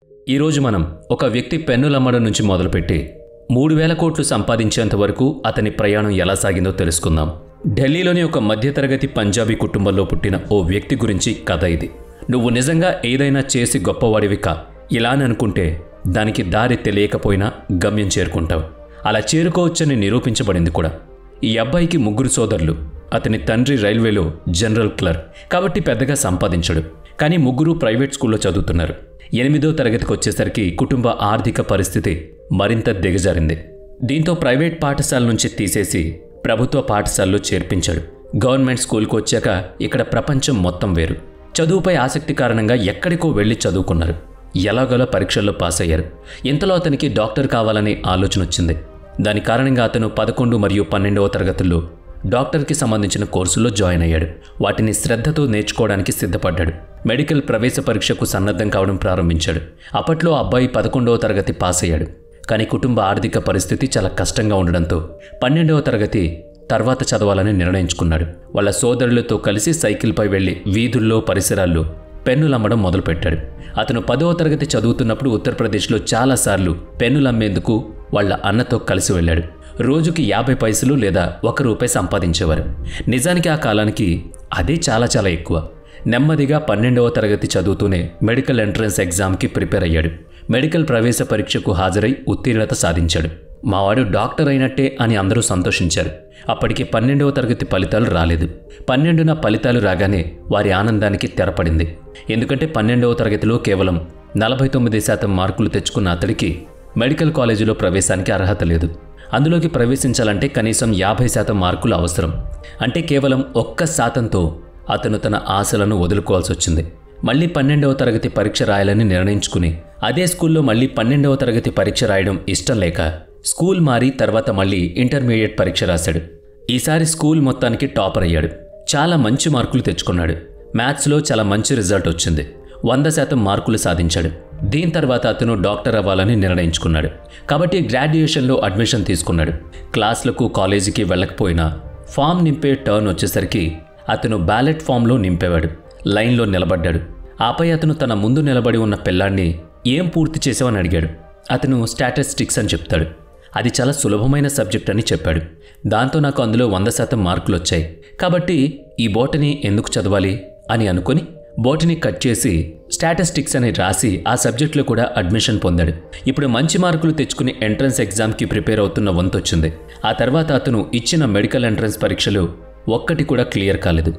ఈరోజు మనం ఒక వ్యక్తి పెన్నులమ్మడం నుంచి మొదలుపెట్టి 3,000 కోట్లు సంపాదించేంత వరకు అతని ప్రయాణం ఎలా సాగిందో తెలుసుకుందాం. ఢిల్లీలోని ఒక మధ్యతరగతి పంజాబీ కుటుంబంలో పుట్టిన ఓ వ్యక్తి గురించి కథ ఇది. నువ్వు నిజంగా ఏదైనా చేసి గొప్పవాడివి కా ఇలాని అనుకుంటే దానికి దారి తెలియకపోయినా గమ్యం చేరుకుంటావు. అలా చేరుకోవచ్చని నిరూపించబడింది కూడా. ఈ అబ్బాయికి 3 సోదరులు. అతని తండ్రి రైల్వేలో జనరల్ క్లర్క్ కాబట్టి పెద్దగా సంపాదించడు. కానీ 3 ప్రైవేట్ స్కూల్లో చదువుతున్నారు. 8వ తరగతికి వచ్చేసరికి కుటుంబ ఆర్థిక పరిస్థితి మరింత దిగజారింది. దీంతో ప్రైవేట్ పాఠశాల నుంచి తీసేసి ప్రభుత్వ పాఠశాలలో చేర్పించాడు. గవర్నమెంట్ స్కూల్కి వచ్చాక ఇక్కడ ప్రపంచం మొత్తం వేరు. చదువుపై ఆసక్తి కారణంగా ఎక్కడికో వెళ్లి చదువుకున్నారు. ఎలాగోలా పరీక్షల్లో పాస్ అయ్యారు. ఇంతలో అతనికి డాక్టర్ కావాలనే ఆలోచన వచ్చింది. దాని కారణంగా అతను 11 మరియు 12వ తరగతుల్లో డాక్టర్కి సంబంధించిన కోర్సుల్లో జాయిన్ అయ్యాడు. వాటిని శ్రద్ధతో నేర్చుకోవడానికి సిద్ధపడ్డాడు. మెడికల్ ప్రవేశ పరీక్షకు సన్నద్ధం కావడం ప్రారంభించాడు. అప్పట్లో అబ్బాయి 11వ తరగతి పాస్ అయ్యాడు. కానీ కుటుంబ ఆర్థిక పరిస్థితి చాలా కష్టంగా ఉండడంతో 12వ తరగతి తర్వాత చదవాలని నిర్ణయించుకున్నాడు. వాళ్ళ సోదరులతో కలిసి సైకిల్పై వెళ్లి వీధుల్లో పరిసరాల్లో పెన్నులమ్మడం మొదలుపెట్టాడు. అతను 10వ తరగతి చదువుతున్నప్పుడు ఉత్తరప్రదేశ్లో చాలాసార్లు పెన్నులమ్మేందుకు వాళ్ళ అన్నతో కలిసి వెళ్ళాడు. రోజుకి 50 పైసలు లేదా ₹1 సంపాదించేవారు. నిజానికి ఆ కాలానికి అదే చాలా ఎక్కువ. నెమ్మదిగా 12వ తరగతి చదువుతూనే మెడికల్ ఎంట్రన్స్ ఎగ్జామ్కి ప్రిపేర్ అయ్యాడు. మెడికల్ ప్రవేశ పరీక్షకు హాజరై ఉత్తీర్ణత సాధించాడు. మావాడు డాక్టర్ అయినట్టే అని అందరూ సంతోషించారు. అప్పటికి 12వ తరగతి ఫలితాలు రాలేదు. 12న ఫలితాలు రాగానే వారి ఆనందానికి తెరపడింది. ఎందుకంటే 12వ తరగతిలో కేవలం 49% మార్కులు తెచ్చుకున్న అతడికి మెడికల్ కాలేజీలో ప్రవేశానికి అర్హత లేదు. అందులోకి ప్రవేశించాలంటే కనీసం 50% మార్కులు అవసరం. అంటే కేవలం 1%తో అతను తన ఆశలను వదులుకోవాల్సి వచ్చింది. మళ్ళీ 12వ తరగతి పరీక్ష రాయాలని నిర్ణయించుకుని అదే స్కూల్లో మళ్ళీ 12వ తరగతి పరీక్ష రాయడం ఇష్టం లేక స్కూల్ మారి తర్వాత మళ్ళీ ఇంటర్మీడియట్ పరీక్ష రాశాడు. ఈసారి స్కూల్ మొత్తానికి టాపర్ అయ్యాడు. చాలా మంచి మార్కులు తెచ్చుకున్నాడు. మ్యాథ్స్లో చాలా మంచి రిజల్ట్ వచ్చింది. 100% మార్కులు సాధించాడు. దీని తర్వాత అతను డాక్టర్ అవ్వాలని నిర్ణయించుకున్నాడు. కాబట్టి గ్రాడ్యుయేషన్లో అడ్మిషన్ తీసుకున్నాడు. క్లాసులకు కాలేజీకి వెళ్ళకపోయినా ఫామ్ నింపే టర్న్ వచ్చేసరికి అతను బ్యాలెట్ ఫామ్లో నింపేవాడు. లైన్లో నిలబడ్డాడు. ఆపై అతను తన ముందు నిలబడి ఉన్న పిల్లాన్ని ఏం పూర్తి చేసావని అడిగాడు. అతను స్టాటిస్టిక్స్ అని చెప్తాడు. అది చాలా సులభమైన సబ్జెక్ట్ అని చెప్పాడు. దాంతో నాకు అందులో 100% మార్కులు వచ్చాయి. కాబట్టి ఈ బోటనీ ఎందుకు చదవాలి అని అనుకుని బోటనీ కట్ చేసి స్టాటిస్టిక్స్ అని రాసి ఆ సబ్జెక్టులో కూడా అడ్మిషన్ పొందాడు. ఇప్పుడు మంచి మార్కులు తెచ్చుకుని ఎంట్రన్స్ ఎగ్జామ్కి ప్రిపేర్ అవుతున్న వంతొచ్చింది. ఆ తర్వాత అతను ఇచ్చిన మెడికల్ ఎంట్రన్స్ పరీక్షలు ఒక్కటి కూడా క్లియర్ కాలేదు.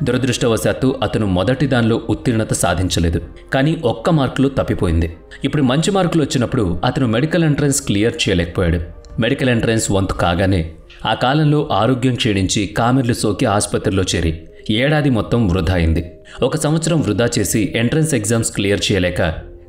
దురదృష్టవశాత్తు అతను మొదటి దానిలో ఉత్తీర్ణత సాధించలేదు. కానీ 1 మార్కులో తప్పిపోయింది. ఇప్పుడు మంచి మార్కులు వచ్చినప్పుడు అతను మెడికల్ ఎంట్రన్స్ క్లియర్ చేయలేకపోయాడు. మెడికల్ ఎంట్రన్స్ వంతు కాగానే ఆ కాలంలో ఆరోగ్యం క్షీణించి కామెర్లు సోకి ఆసుపత్రిలో చేరి ఏడాది మొత్తం వృధా అయింది. 1 సంవత్సరం వృధా చేసి ఎంట్రన్స్ ఎగ్జామ్స్ క్లియర్ చేయలేక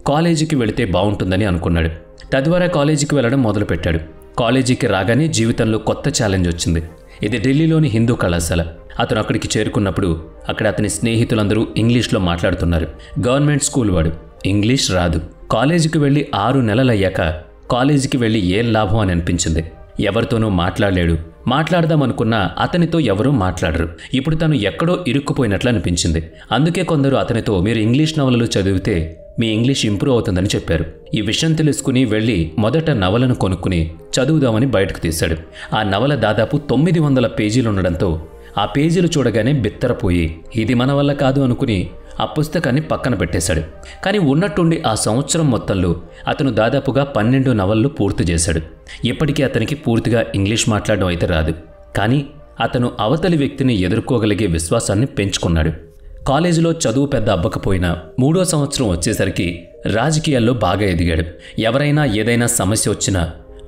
కాలేజీకి వెళితే బాగుంటుందని అనుకున్నాడు. తద్వారా కాలేజీకి వెళ్ళడం మొదలుపెట్టాడు. కాలేజీకి రాగానే జీవితంలో కొత్త ఛాలెంజ్ వచ్చింది. ఇది ఢిల్లీలోని హిందూ కళాశాల. అతను అక్కడికి చేరుకున్నప్పుడు అక్కడ అతని స్నేహితులందరూ ఇంగ్లీష్లో మాట్లాడుతున్నారు. గవర్నమెంట్ స్కూల్ వాడు, ఇంగ్లీష్ రాదు. కాలేజీకి వెళ్ళి 6 నెలలయ్యాక కాలేజీకి వెళ్ళి ఏం లాభం అని అనిపించింది. ఎవరితోనూ మాట్లాడలేడు. మాట్లాడదామనుకున్నా అతనితో ఎవరూ మాట్లాడరు. ఇప్పుడు తను ఎక్కడో ఇరుక్కుపోయినట్లు అనిపించింది. అందుకే కొందరు అతనితో మీరు ఇంగ్లీష్ నవలలు చదివితే మీ ఇంగ్లీష్ ఇంప్రూవ్ అవుతుందని చెప్పారు. ఈ విషయం తెలుసుకుని వెళ్ళి మొదట నవలను కొనుక్కుని చదువుదామని బయటకు తీశాడు. ఆ నవల దాదాపు 900 పేజీలు ఉండడంతో ఆ పేజీలు చూడగానే బిత్తరపోయి ఇది మన వల్ల కాదు అనుకుని ఆ పుస్తకాన్ని పక్కన పెట్టేశాడు. కానీ ఉన్నట్టుండి ఆ సంవత్సరం మొత్తంలో అతను దాదాపుగా 12 నవలలు పూర్తి చేశాడు. ఇప్పటికీ అతనికి పూర్తిగా ఇంగ్లీష్ మాట్లాడడం అయితే రాదు. కానీ అతను అవతలి వ్యక్తిని ఎదుర్కోగలిగే విశ్వాసాన్ని పెంచుకున్నాడు. కాలేజీలో చదువు పెద్ద అబ్బకపోయినా 3వ సంవత్సరం వచ్చేసరికి రాజకీయాల్లో బాగా ఎదిగాడు. ఎవరైనా ఏదైనా సమస్య వచ్చినా,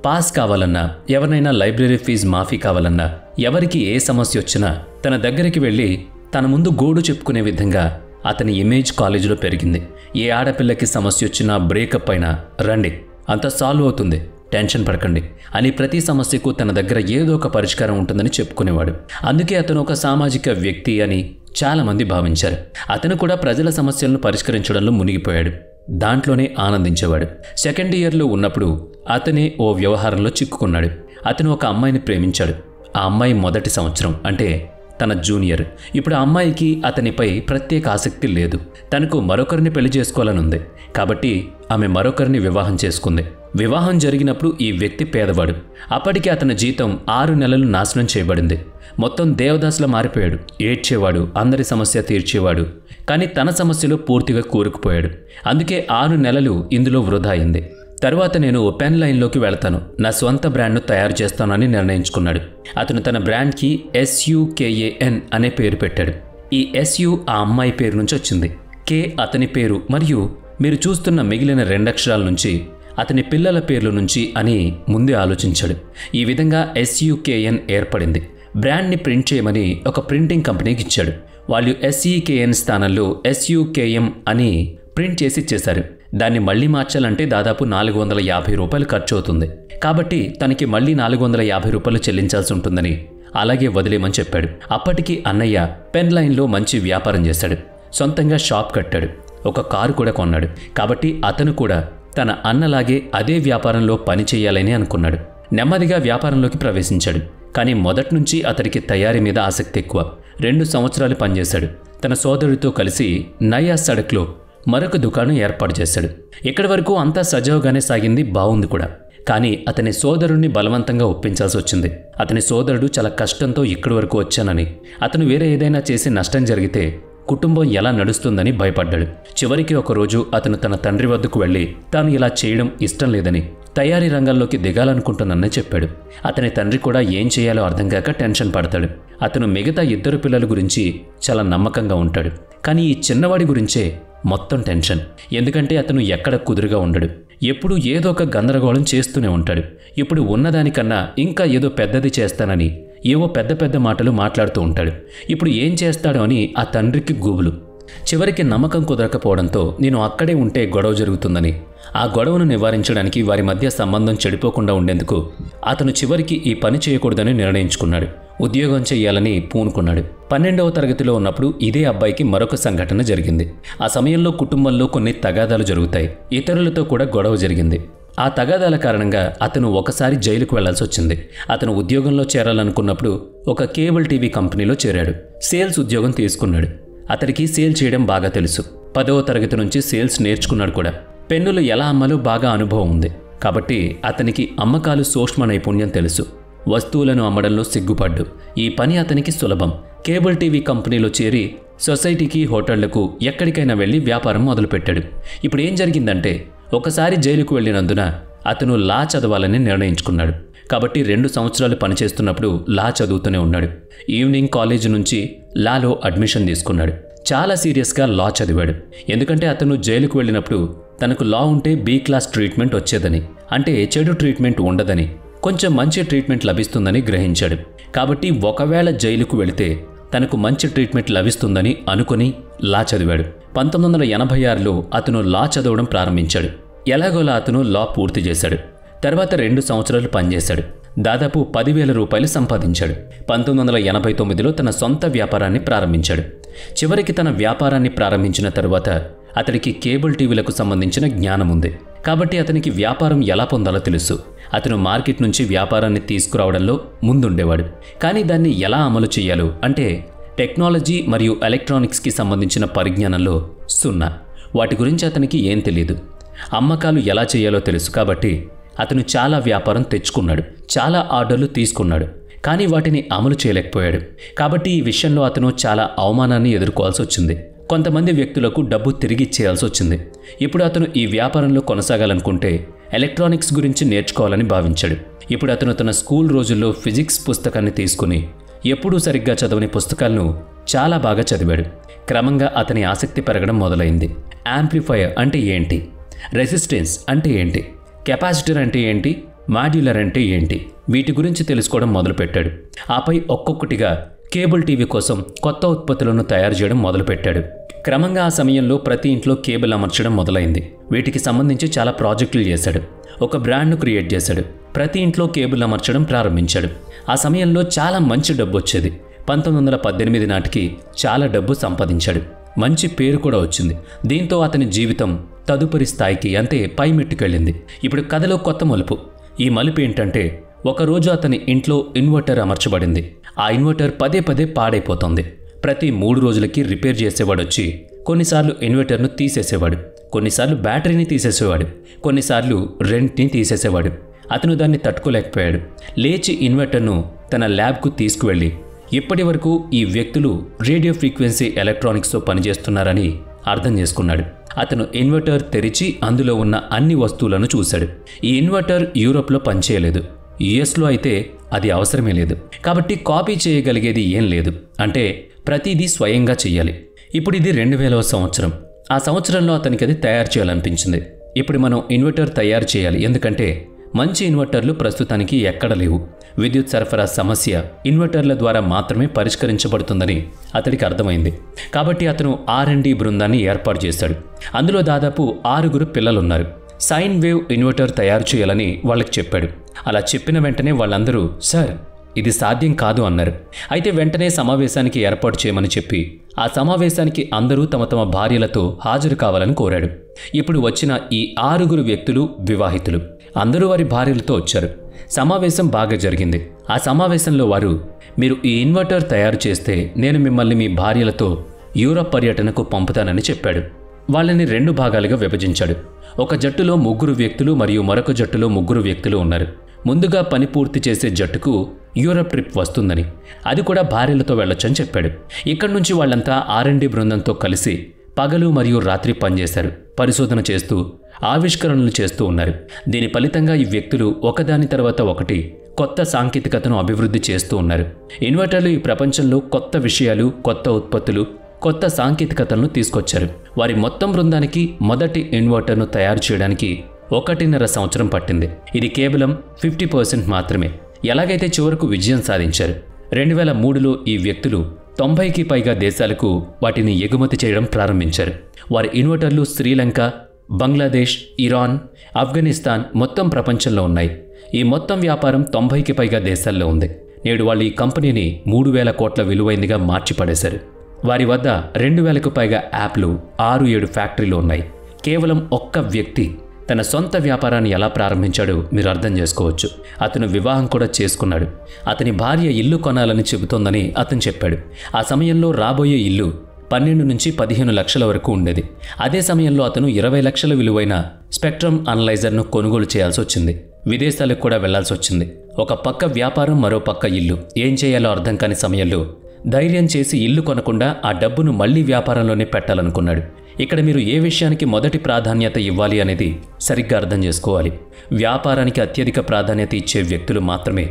పాస్ కావాలన్నా, ఎవరినైనా లైబ్రరీ ఫీజు మాఫీ కావాలన్నా, ఎవరికి ఏ సమస్య వచ్చినా తన దగ్గరికి వెళ్ళి తన ముందు గోడు చెప్పుకునే విధంగా అతని ఇమేజ్ కాలేజీలో పెరిగింది. ఏ ఆడపిల్లకి సమస్య వచ్చినా బ్రేకప్ అయినా రండి అంతా సాల్వ్ అవుతుంది, టెన్షన్ పడకండి అని ప్రతి సమస్యకు తన దగ్గర ఏదో ఒక పరిష్కారం ఉంటుందని చెప్పుకునేవాడు. అందుకే అతను ఒక సామాజిక వ్యక్తి అని చాలామంది భావించారు. అతను కూడా ప్రజల సమస్యలను పరిష్కరించడంలో మునిగిపోయాడు. దాంట్లోనే ఆనందించేవాడు. 2nd ఇయర్లో ఉన్నప్పుడు అతనే ఓ వ్యవహారంలో చిక్కుకున్నాడు. అతను ఒక అమ్మాయిని ప్రేమించాడు. ఆ అమ్మాయి మొదటి సంవత్సరం అంటే తన జూనియర్. ఇప్పుడు ఆ అమ్మాయికి అతనిపై ప్రత్యేక ఆసక్తి లేదు. తనకు మరొకరిని పెళ్లి చేసుకోవాలనుంది. కాబట్టి ఆమె మరొకరిని వివాహం చేసుకుంది. వివాహం జరిగినప్పుడు ఈ వ్యక్తి పేదవాడు. అప్పటికి అతని జీతం 6 నెలలు నాశనం చేయబడింది. మొత్తం దేవదాసులా మారిపోయాడు. ఏడ్చేవాడు, అందరి సమస్య తీర్చేవాడు. కానీ తన సమస్యలో పూర్తిగా కూరుకుపోయాడు. అందుకే 6 నెలలు ఇందులో వృధా అయింది. తరువాత నేను పెన్ లైన్లోకి వెళతాను, నా స్వంత బ్రాండ్ను తయారు చేస్తానని నిర్ణయించుకున్నాడు. అతను తన బ్రాండ్కి SUKAN అనే పేరు పెట్టాడు. ఈ SU ఆ అమ్మాయి పేరు నుంచి వచ్చింది. K అతని పేరు మరియు మీరు చూస్తున్న మిగిలిన 2 అక్షరాల నుంచి అతని పిల్లల పేర్ల నుంచి అని ముందే ఆలోచించాడు. ఈ విధంగా SUKN ఏర్పడింది. బ్రాండ్ని ప్రింట్ చేయమని ఒక ప్రింటింగ్ కంపెనీకి ఇచ్చాడు. వాళ్ళు SEKN స్థానంలో SUKM అని ప్రింట్ చేసి ఇచ్చేశారు. దాన్ని మళ్ళీ మార్చాలంటే దాదాపు 450 రూపాయలు ఖర్చు అవుతుంది. కాబట్టి తనకి మళ్ళీ 450 రూపాయలు చెల్లించాల్సి ఉంటుందని అలాగే వదిలేమని చెప్పాడు. అప్పటికి అన్నయ్య పెన్ లైన్లో మంచి వ్యాపారం చేశాడు. సొంతంగా షాప్ కట్టాడు. ఒక కారు కూడా కొన్నాడు. కాబట్టి అతను కూడా తన అన్నలాగే అదే వ్యాపారంలో పని చేయాలని అనుకున్నాడు. నెమ్మదిగా వ్యాపారంలోకి ప్రవేశించాడు. కానీ మొదటి నుంచి అతడికి తయారీ మీద ఆసక్తి ఎక్కువ. 2 సంవత్సరాలు పనిచేశాడు. తన సోదరుడితో కలిసి నయా సడక్లో మరొక దుకాణం ఏర్పాటు చేశాడు. ఇక్కడి వరకు అంతా సజావుగానే సాగింది, బాగుంది కూడా. కానీ అతని సోదరుడిని బలవంతంగా ఒప్పించాల్సి వచ్చింది. అతని సోదరుడు చాలా కష్టంతో ఇక్కడి వరకు వచ్చానని, అతను వేరే ఏదైనా చేసి నష్టం జరిగితే కుటుంబం ఎలా నడుస్తుందని భయపడ్డాడు. చివరికి ఒకరోజు అతను తన తండ్రి వద్దకు వెళ్ళి తాను ఇలా చేయడం ఇష్టం లేదని, తయారీ రంగంలోకి దిగాలనుకుంటున్నానని చెప్పాడు. అతని తండ్రి కూడా ఏం చేయాలో అర్థం కాక టెన్షన్ పడతాడు. అతను మిగతా 2 పిల్లల గురించి చాలా నమ్మకంగా ఉంటాడు. కానీ ఈ చిన్నవాడి గురించే మొత్తం టెన్షన్. ఎందుకంటే అతను ఎక్కడ కుదురుగా ఉండడు. ఎప్పుడూ ఏదో ఒక గందరగోళం చేస్తూనే ఉంటాడు. ఇప్పుడు ఉన్నదానికన్నా ఇంకా ఏదో పెద్దది చేస్తానని ఏవో పెద్ద పెద్ద మాటలు మాట్లాడుతూ ఉంటాడు. ఇప్పుడు ఏం చేస్తాడో అని ఆ తండ్రికి గూబులు. చివరికి నమ్మకం కుదరకపోవడంతో నేను అక్కడే ఉంటే గొడవ జరుగుతుందని, ఆ గొడవను నివారించడానికి వారి మధ్య సంబంధం చెడిపోకుండా ఉండేందుకు అతను చివరికి ఈ పని చేయకూడదని నిర్ణయించుకున్నాడు. ఉద్యోగం చేయాలని పూనుకున్నాడు. 12వ తరగతిలో ఉన్నప్పుడు ఇదే అబ్బాయికి మరొక సంఘటన జరిగింది. ఆ సమయంలో కుటుంబంలో కొన్ని తగాదాలు జరుగుతాయి. ఇతరులతో కూడా గొడవ జరిగింది. ఆ తగాదాల కారణంగా అతను ఒకసారి జైలుకు వెళ్లాల్సి వచ్చింది. అతను ఉద్యోగంలో చేరాలనుకున్నప్పుడు ఒక కేబుల్ టీవీ కంపెనీలో చేరాడు. సేల్స్ ఉద్యోగం తీసుకున్నాడు. అతడికి సేల్ చేయడం బాగా తెలుసు. 10వ తరగతి నుంచి సేల్స్ నేర్చుకున్నాడు కూడా. పెన్నులు ఎలా అమ్మాలో బాగా అనుభవం ఉంది. కాబట్టి అతనికి అమ్మకాలు సూక్ష్మ నైపుణ్యం తెలుసు. వస్తువులను అమ్మడంలో సిగ్గుపడ్డు. ఈ పని అతనికి సులభం. కేబుల్ టీవీ కంపెనీలో చేరి సొసైటీకి, హోటళ్లకు ఎక్కడికైనా వెళ్ళి వ్యాపారం మొదలుపెట్టాడు. ఇప్పుడు ఏం జరిగిందంటే, ఒకసారి జైలుకు వెళ్ళినందున అతను లా చదవాలని నిర్ణయించుకున్నాడు. కాబట్టి 2 సంవత్సరాలు పనిచేస్తున్నప్పుడు లా చదువుతూనే ఉన్నాడు. ఈవినింగ్ కాలేజీ నుంచి లాలో అడ్మిషన్ తీసుకున్నాడు. చాలా సీరియస్గా లా చదివాడు. ఎందుకంటే అతను జైలుకు వెళ్ళినప్పుడు తనకు లా ఉంటే B క్లాస్ ట్రీట్మెంట్ వచ్చేదని, అంటే చెడు ట్రీట్మెంట్ ఉండదని, కొంచెం మంచి ట్రీట్మెంట్ లభిస్తుందని గ్రహించాడు. కాబట్టి ఒకవేళ జైలుకు వెళితే తనకు మంచి ట్రీట్మెంట్ లభిస్తుందని అనుకుని లా చదివాడు. 1986లో అతను లా చదవడం ప్రారంభించాడు. ఎలాగోలా అతను లా పూర్తి చేశాడు. తర్వాత 2 సంవత్సరాలు పనిచేశాడు. దాదాపు 10,000 రూపాయలు సంపాదించాడు. 1989లో తన సొంత వ్యాపారాన్ని ప్రారంభించాడు. చివరికి తన వ్యాపారాన్ని ప్రారంభించిన తరువాత అతడికి కేబుల్ టీవీలకు సంబంధించిన జ్ఞానం ఉంది. కాబట్టి అతనికి వ్యాపారం ఎలా పొందాలో తెలుసు. అతను మార్కెట్ నుంచి వ్యాపారాన్ని తీసుకురావడంలో ముందుండేవాడు. కానీ దాన్ని ఎలా అమలు చేయాలో, అంటే టెక్నాలజీ మరియు ఎలక్ట్రానిక్స్కి సంబంధించిన పరిజ్ఞానంలో 0. వాటి గురించి అతనికి ఏం తెలియదు. అమ్మకాలు ఎలా చేయాలో తెలుసు. కాబట్టి అతను చాలా వ్యాపారం తెచ్చుకున్నాడు, చాలా ఆర్డర్లు తీసుకున్నాడు. కానీ వాటిని అమలు చేయలేకపోయాడు. కాబట్టి ఈ విషయంలో అతను చాలా అవమానాన్ని ఎదుర్కోవాల్సి వచ్చింది. కొంతమంది వ్యక్తులకు డబ్బు తిరిగి ఇచ్చేయాల్సి వచ్చింది. ఇప్పుడు అతను ఈ వ్యాపారంలో కొనసాగాలనుకుంటే ఎలక్ట్రానిక్స్ గురించి నేర్చుకోవాలని భావించాడు. ఇప్పుడు అతను తన స్కూల్ రోజుల్లో ఫిజిక్స్ పుస్తకాన్ని తీసుకుని ఎప్పుడూ సరిగ్గా చదవని పుస్తకాలను చాలా బాగా చదివాడు. క్రమంగా అతని ఆసక్తి పెరగడం మొదలైంది. యాంప్లిఫైయర్ అంటే ఏంటి, రెసిస్టెన్స్ అంటే ఏంటి, కెపాసిటర్ అంటే ఏంటి, మాడ్యులర్ అంటే ఏంటి, వీటి గురించి తెలుసుకోవడం మొదలుపెట్టాడు. ఆపై ఒక్కొక్కటిగా కేబుల్ టీవీ కోసం కొత్త ఉత్పత్తులను తయారు చేయడం మొదలుపెట్టాడు. క్రమంగా ఆ సమయంలో ప్రతి ఇంట్లో కేబుల్ అమర్చడం మొదలైంది. వీటికి సంబంధించి చాలా ప్రాజెక్టులు చేశాడు. ఒక బ్రాండ్ను క్రియేట్ చేశాడు. ప్రతి ఇంట్లో కేబుల్ అమర్చడం ప్రారంభించాడు. ఆ సమయంలో చాలా మంచి డబ్బు వచ్చేది. 1918 నాటికి చాలా డబ్బు సంపాదించాడు. మంచి పేరు కూడా వచ్చింది. దీంతో అతని జీవితం తదుపరి స్థాయికి, అంటే పై మెట్టుకెళ్ళింది. ఇప్పుడు కథలో కొత్త మలుపు. ఈ మలుపు ఏంటంటే, ఒకరోజు అతని ఇంట్లో ఇన్వర్టర్ అమర్చబడింది. ఆ ఇన్వర్టర్ పదే పదే పాడైపోతుంది. ప్రతి 3 రోజులకి రిపేర్ చేసేవాడు వచ్చి కొన్నిసార్లు ఇన్వర్టర్ను తీసేసేవాడు, కొన్నిసార్లు బ్యాటరీని తీసేసేవాడు, కొన్నిసార్లు రెంట్ని తీసేసేవాడు. అతను దాన్ని తట్టుకోలేకపోయాడు. లేచి ఇన్వర్టర్ను తన ల్యాబ్కు తీసుకువెళ్ళి ఇప్పటి వరకు ఈ వ్యక్తులు రేడియో ఫ్రీక్వెన్సీ ఎలక్ట్రానిక్స్తో పనిచేస్తున్నారని అర్థం చేసుకున్నాడు. అతను ఇన్వర్టర్ తెరిచి అందులో ఉన్న అన్ని వస్తువులను చూశాడు. ఈ ఇన్వర్టర్ యూరోప్లో పనిచేయలేదు, యుఎస్లో అయితే అది అవసరమే లేదు. కాబట్టి కాపీ చేయగలిగేది ఏం లేదు. అంటే ప్రతిదీ స్వయంగా చెయ్యాలి. ఇప్పుడు ఇది 2000వ సంవత్సరం. ఆ సంవత్సరంలో అతనికి అది తయారు చేయాలనిపించింది. ఇప్పుడు మనం ఇన్వర్టర్ తయారు చేయాలి, ఎందుకంటే మంచి ఇన్వర్టర్లు ప్రస్తుతానికి ఎక్కడ లేవు. విద్యుత్ సరఫరా సమస్య ఇన్వర్టర్ల ద్వారా మాత్రమే పరిష్కరించబడుతుందని అతడికి అర్థమైంది. కాబట్టి అతను R&D బృందాన్ని ఏర్పాటు చేశాడు. అందులో దాదాపు 6 పిల్లలున్నారు. సైన్ వేవ్ ఇన్వర్టర్ తయారు చేయాలని వాళ్ళకి చెప్పాడు. అలా చెప్పిన వెంటనే వాళ్ళందరూ సార్ ఇది సాధ్యం కాదు అన్నారు. అయితే వెంటనే సమావేశానికి ఏర్పాటు చేయమని చెప్పి ఆ సమావేశానికి అందరూ తమ తమ భార్యలతో హాజరు కావాలని కోరాడు. ఇప్పుడు వచ్చిన ఈ 6 వ్యక్తులు వివాహితులు. అందరూ వారి భార్యలతో వచ్చారు. సమావేశం బాగా జరిగింది. ఆ సమావేశంలో వారు, మీరు ఈ ఇన్వర్టర్ తయారు చేస్తే నేను మిమ్మల్ని మీ భార్యలతో యూరప్ పర్యటనకు పంపుతానని చెప్పాడు. వాళ్ళని 2 భాగాలుగా విభజించాడు. ఒక జట్టులో 3 వ్యక్తులు మరియు మరొక జట్టులో 3 వ్యక్తులు ఉన్నారు. ముందుగా పని పూర్తి చేసే జట్టుకు యూరప్ ట్రిప్ వస్తుందని, అది కూడా భార్యలతో వెళ్ళొచ్చని చెప్పాడు. ఇక్కడి నుంచి వాళ్ళంతా R&D బృందంతో కలిసి పగలు మరియు రాత్రి పనిచేశారు. పరిశోధన చేస్తూ ఆవిష్కరణలు చేస్తూ ఉన్నారు. దీని ఫలితంగా ఈ వ్యక్తులు ఒకదాని తర్వాత ఒకటి కొత్త సాంకేతికతను అభివృద్ధి చేస్తూ ఉన్నారు. ఇన్వర్టర్లు ఈ ప్రపంచంలో కొత్త విషయాలు, కొత్త ఉత్పత్తులు, కొత్త సాంకేతికతలను తీసుకొచ్చారు. వారి మొత్తం బృందానికి మొదటి ఇన్వర్టర్ను తయారు చేయడానికి 1.5 సంవత్సరం పట్టింది. ఇది కేవలం 50% మాత్రమే. ఎలాగైతే చివరకు విజయం సాధించారు. 2003లో ఈ వ్యక్తులు 90కి పైగా దేశాలకు వాటిని ఎగుమతి చేయడం ప్రారంభించారు. వారి ఇన్వర్టర్లు శ్రీలంక, బంగ్లాదేశ్, ఇరాన్, ఆఫ్ఘనిస్తాన్ మొత్తం ప్రపంచంలో ఉన్నాయి. ఈ మొత్తం వ్యాపారం 90కి పైగా దేశాల్లో ఉంది. నేడు వాళ్ళు ఈ కంపెనీని 3000 కోట్ల విలువైందిగా మార్చిపడేశారు. వారి వద్ద 2000కు పైగా యాప్లు, 6-7 ఫ్యాక్టరీలు ఉన్నాయి. కేవలం ఒక్క వ్యక్తి తన సొంత వ్యాపారాన్ని ఎలా ప్రారంభించాడో మీరు అర్థం చేసుకోవచ్చు. అతను వివాహం కూడా చేసుకున్నాడు. అతని భార్య ఇల్లు కొనాలని చెబుతోందని అతను చెప్పాడు. ఆ సమయంలో రాబోయే ఇల్లు 12 నుంచి 15 లక్షల వరకు ఉండేది. అదే సమయంలో అతను 20 లక్షల విలువైన స్పెక్ట్రమ్ అనలైజర్ను కొనుగోలు చేయాల్సి వచ్చింది. విదేశాలకు కూడా వెళ్లాల్సి వచ్చింది. ఒక పక్క వ్యాపారం, మరో పక్క ఇల్లు. ఏం చేయాలో అర్థం కాని సమయంలో ధైర్యం చేసి ఇల్లు కొనకుండా ఆ డబ్బును మళ్లీ వ్యాపారంలోనే పెట్టాలనుకున్నాడు. ఇక్కడ మీరు ఏ విషయానికి మొదటి ప్రాధాన్యత ఇవ్వాలి అనేది సరిగ్గా అర్థం చేసుకోవాలి. వ్యాపారానికి అత్యధిక ప్రాధాన్యత ఇచ్చే వ్యక్తులు మాత్రమే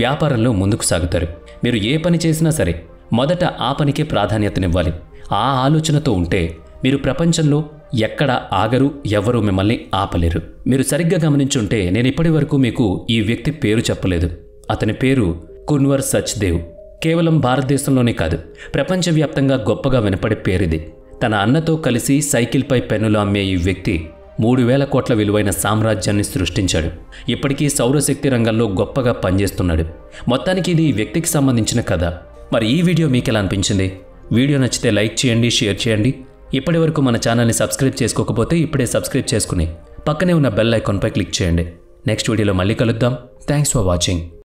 వ్యాపారంలో ముందుకు సాగుతారు. మీరు ఏ పని చేసినా సరే మొదట ఆ పనికే ప్రాధాన్యతనివ్వాలి. ఆ ఆలోచనతో ఉంటే మీరు ప్రపంచంలో ఎక్కడ ఆగరు, ఎవరూ మిమ్మల్ని ఆపలేరు. మీరు సరిగ్గా గమనించుంటే నేను ఇప్పటి వరకు మీకు ఈ వ్యక్తి పేరు చెప్పలేదు. అతని పేరు కున్వర్ సచ్దేవ్. కేవలం భారతదేశంలోనే కాదు, ప్రపంచవ్యాప్తంగా గొప్పగా వినపడే పేరిది. తన అన్నతో కలిసి సైకిల్పై పెన్నులు అమ్మే ఈ వ్యక్తి 3000 కోట్ల విలువైన సామ్రాజ్యాన్ని సృష్టించాడు. ఇప్పటికీ సౌరశక్తి రంగంలో గొప్పగా పనిచేస్తున్నాడు. మొత్తానికి ఇది ఈ వ్యక్తికి సంబంధించిన కథ. మరి ఈ వీడియో మీకు ఎలా అనిపించింది? వీడియో నచ్చితే లైక్ చేయండి, షేర్ చేయండి. ఇప్పటి వరకు మన ఛానల్ని సబ్స్క్రైబ్ చేసుకోకపోతే ఇప్పుడే సబ్స్క్రైబ్ చేసుకుని పక్కనే ఉన్న బెల్ ఐకాన్పై క్లిక్ చేయండి. నెక్స్ట్ వీడియోలో మళ్ళీ కలుద్దాం. Thanks for watching.